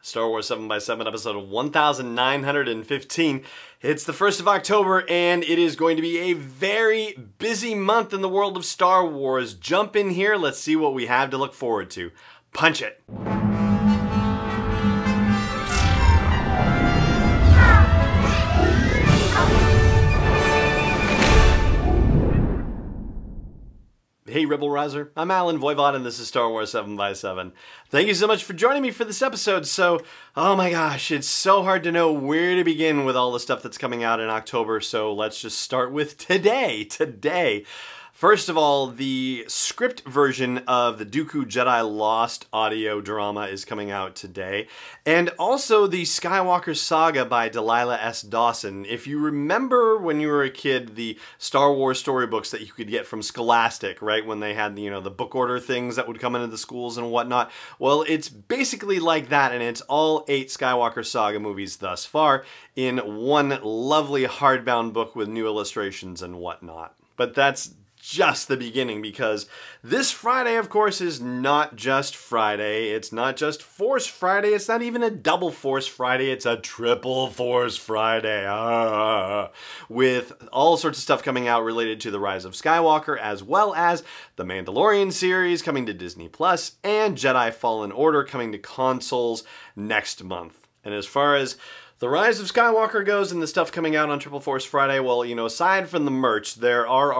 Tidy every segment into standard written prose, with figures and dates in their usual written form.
Star Wars 7x7 episode 1915. It's the 1st of October and it is going to be a very busy month in the world of Star Wars. Jump in here, let's see what we have to look forward to. Punch it! Hey Rebel Rouser, I'm Alan Voivod and this is Star Wars 7x7. Thank you so much for joining me for this episode. So, oh my gosh, it's so hard to know where to begin with all the stuff that's coming out in October, so let's just start with today. First of all, the script version of the Dooku Jedi Lost audio drama is coming out today. And also the Skywalker Saga by Delilah S. Dawson. If you remember when you were a kid, the Star Wars storybooks that you could get from Scholastic, right? When they had, the book order things that would come into the schools and whatnot. Well, it's basically like that, and it's all 8 Skywalker Saga movies thus far in one lovely hardbound book with new illustrations and whatnot. But that's just the beginning, because this Friday, of course, is not just Friday. It's not just Force Friday. It's not even a double Force Friday. It's a triple Force Friday. With all sorts of stuff coming out related to the Rise of Skywalker, as well as the Mandalorian series coming to Disney Plus, and Jedi Fallen Order coming to consoles next month. And as far as the Rise of Skywalker goes and the stuff coming out on Triple Force Friday, well, aside from the merch, there are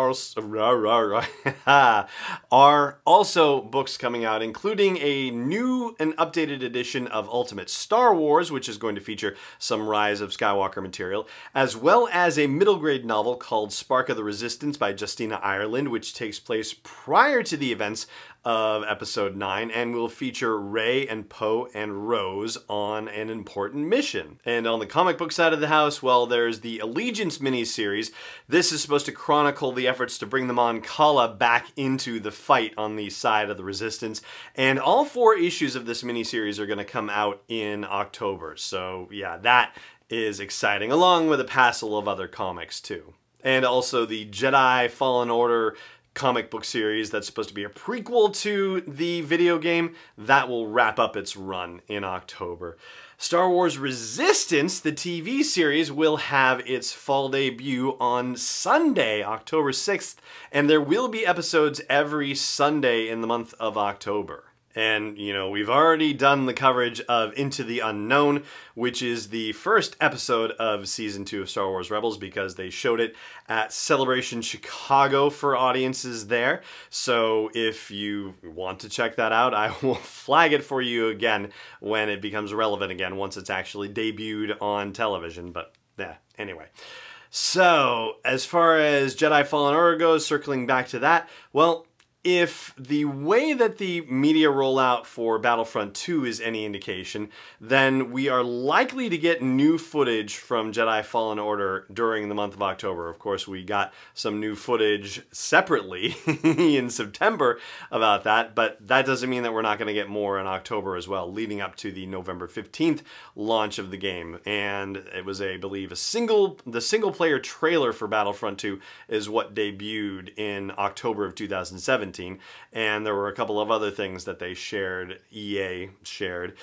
also books coming out, including a new and updated edition of Ultimate Star Wars, which is going to feature some Rise of Skywalker material, as well as a middle grade novel called Spark of the Resistance by Justina Ireland, which takes place prior to the events of Episode 9 and will feature Rey and Poe and Rose on an important mission. And on the comic book side of the house, well, there's the Allegiance miniseries. This is supposed to chronicle the efforts to bring the Mon Cala back into the fight on the side of the Resistance. And all 4 issues of this miniseries are going to come out in October. So yeah, that is exciting, along with a passel of other comics too. And also the Jedi Fallen Order comic book series that's supposed to be a prequel to the video game, that will wrap up its run in October. Star Wars Resistance, the TV series, will have its fall debut on Sunday, October 6th, and there will be episodes every Sunday in the month of October. And, we've already done the coverage of Into the Unknown, which is the first episode of Season 2 of Star Wars Rebels, because they showed it at Celebration Chicago for audiences there. So if you want to check that out, I will flag it for you again when it becomes relevant again, once it's actually debuted on television. But, yeah, anyway. So, as far as Jedi Fallen Order goes, circling back to that, well, if the way that the media rollout for Battlefront 2 is any indication, then we are likely to get new footage from Jedi Fallen Order during the month of October. Of course, we got some new footage separately in September about that, but that doesn't mean that we're not going to get more in October as well, leading up to the November 15th launch of the game. And it was, I believe, the single-player trailer for Battlefront 2 is what debuted in October of 2017. And there were a couple of other things that they shared, EA shared,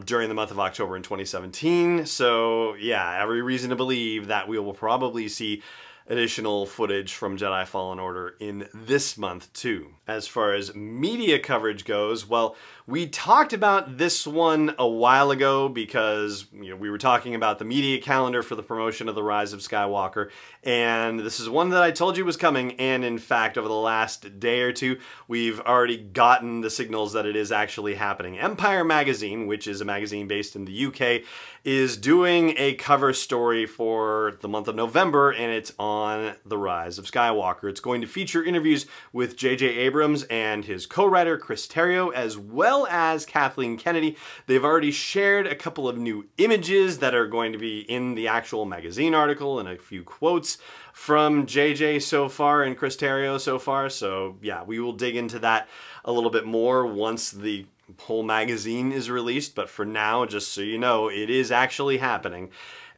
during the month of October in 2017. So yeah, every reason to believe that we will probably see additional footage from Jedi Fallen Order in this month too. As far as media coverage goes, well, we talked about this one a while ago because we were talking about the media calendar for the promotion of the Rise of Skywalker, and this is one that I told you was coming, and in fact over the last day or two we've already gotten the signals that it is actually happening. Empire Magazine, which is a magazine based in the UK, is doing a cover story for the month of November, and it's on the Rise of Skywalker. It's going to feature interviews with J.J. Abrams and his co-writer Chris Terrio, as well as Kathleen Kennedy. They've already shared a couple of new images that are going to be in the actual magazine article, and a few quotes from JJ so far and Chris Terrio so far. So yeah, we will dig into that a little bit more once the whole magazine is released, but for now, just so you know, it is actually happening.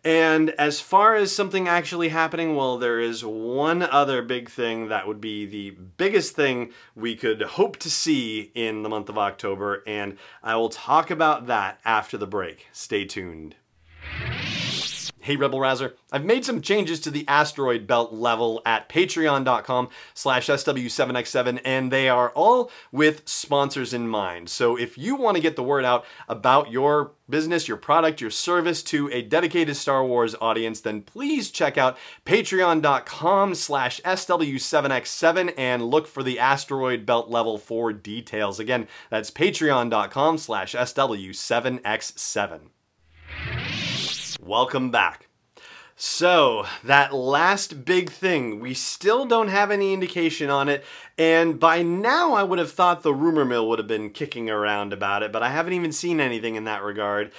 And as far as something actually happening, well, there is one other big thing that would be the biggest thing we could hope to see in the month of October, and I will talk about that after the break. Stay tuned. Hey Rebel Rouser, I've made some changes to the asteroid belt level at patreon.com/SW7X7, and they are all with sponsors in mind. So if you want to get the word out about your business, your product, your service to a dedicated Star Wars audience, then please check out patreon.com/SW7X7 and look for the asteroid belt level for details. Again, that's patreon.com/SW7X7. Welcome back. So, that last big thing, we still don't have any indication on it, and by now I would have thought the rumor mill would have been kicking around about it, but I haven't even seen anything in that regard.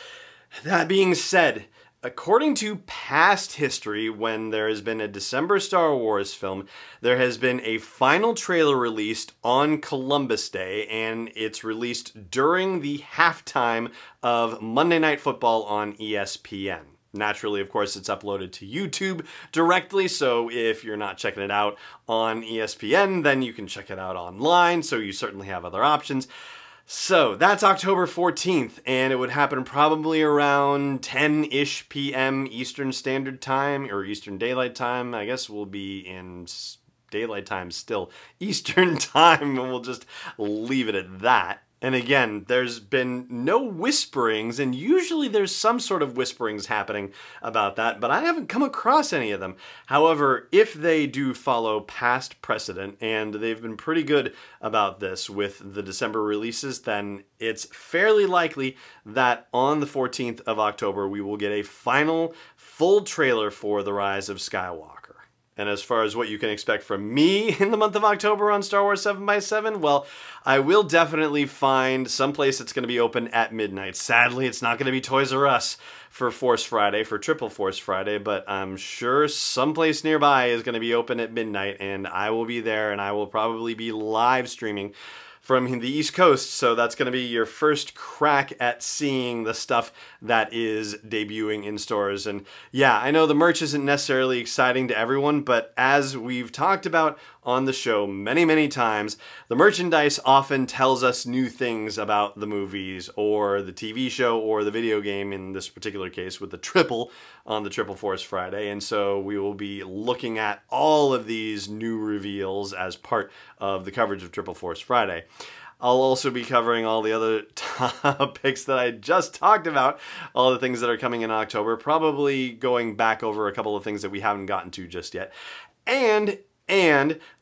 That being said, according to past history, when there has been a December Star Wars film, there has been a final trailer released on Columbus Day, and it's released during the halftime of Monday Night Football on ESPN. Naturally, of course, it's uploaded to YouTube directly, so if you're not checking it out on ESPN, then you can check it out online, so you certainly have other options. So, that's October 14th, and it would happen probably around 10-ish p.m. Eastern Standard Time, or Eastern Daylight Time. I guess we'll be in Daylight Time still. Eastern Time, and we'll just leave it at that. And again, there's been no whisperings, and usually there's some sort of whisperings happening about that, but I haven't come across any of them. However, if they do follow past precedent, and they've been pretty good about this with the December releases, then it's fairly likely that on the 14th of October we will get a final full trailer for The Rise of Skywalker. And as far as what you can expect from me in the month of October on Star Wars 7x7, well, I will definitely find someplace that's going to be open at midnight. Sadly, it's not going to be Toys R Us for Force Friday, for Triple Force Friday, but I'm sure someplace nearby is going to be open at midnight, and I will be there, and I will probably be live streaming from the East Coast, so that's going to be your first crack at seeing the stuff that is debuting in stores. And yeah, I know the merch isn't necessarily exciting to everyone, but as we've talked about on the show many, many times, the merchandise often tells us new things about the movies or the TV show or the video game, in this particular case with the triple on the Triple Force Friday. And so we will be looking at all of these new reveals as part of the coverage of Triple Force Friday. I'll also be covering all the other topics that I just talked about, all the things that are coming in October, probably going back over a couple of things that we haven't gotten to just yet. And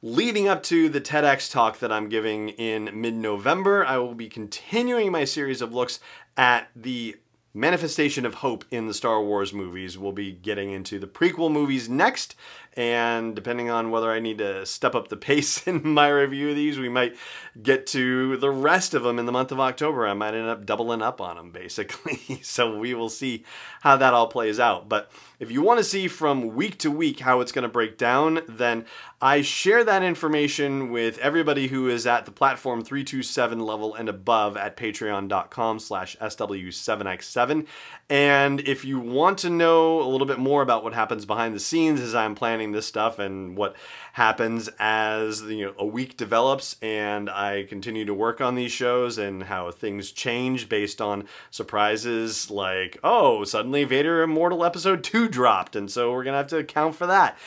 leading up to the TEDx talk that I'm giving in mid-November, I will be continuing my series of looks at the manifestation of hope in the Star Wars movies. We'll be getting into the prequel movies next, and depending on whether I need to step up the pace in my review of these, we might get to the rest of them in the month of October. I might end up doubling up on them, basically. So we will see how that all plays out. But if you want to see from week to week how it's going to break down, then I share that information with everybody who is at the Platform 327 level and above at patreon.com/SW7X7. And if you want to know a little bit more about what happens behind the scenes as I'm planning this stuff, and what happens as a week develops and I continue to work on these shows, and how things change based on surprises like, oh, suddenly Vader Immortal Episode 2 dropped, and so we're gonna have to account for that.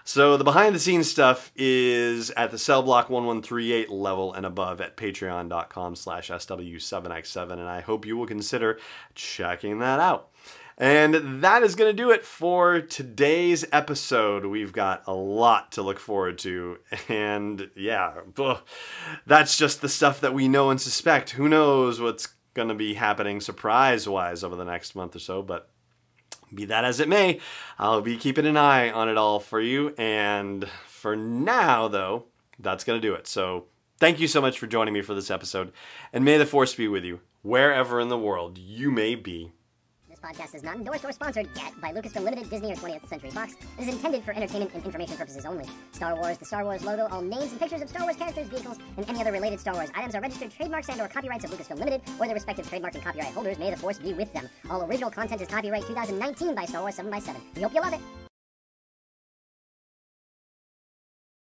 So the behind the scenes stuff is at the Cell Block 1138 level and above at patreon.com/SW7X7, and I hope you will consider checking that out. And that is going to do it for today's episode. We've got a lot to look forward to, and yeah, that's just the stuff that we know and suspect. Who knows what's going to be happening surprise-wise over the next month or so, but be that as it may, I'll be keeping an eye on it all for you. And for now, though, that's going to do it. So thank you so much for joining me for this episode, and may the Force be with you wherever in the world you may be. This podcast is not endorsed or sponsored yet by Lucasfilm Limited, Disney, or 20th Century Fox. It is intended for entertainment and information purposes only. Star Wars, the Star Wars logo, all names and pictures of Star Wars characters, vehicles, and any other related Star Wars items are registered trademarks and/or copyrights of Lucasfilm Limited or their respective trademark and copyright holders. May the Force be with them. All original content is copyright 2019 by Star Wars 7x7. We hope you love it.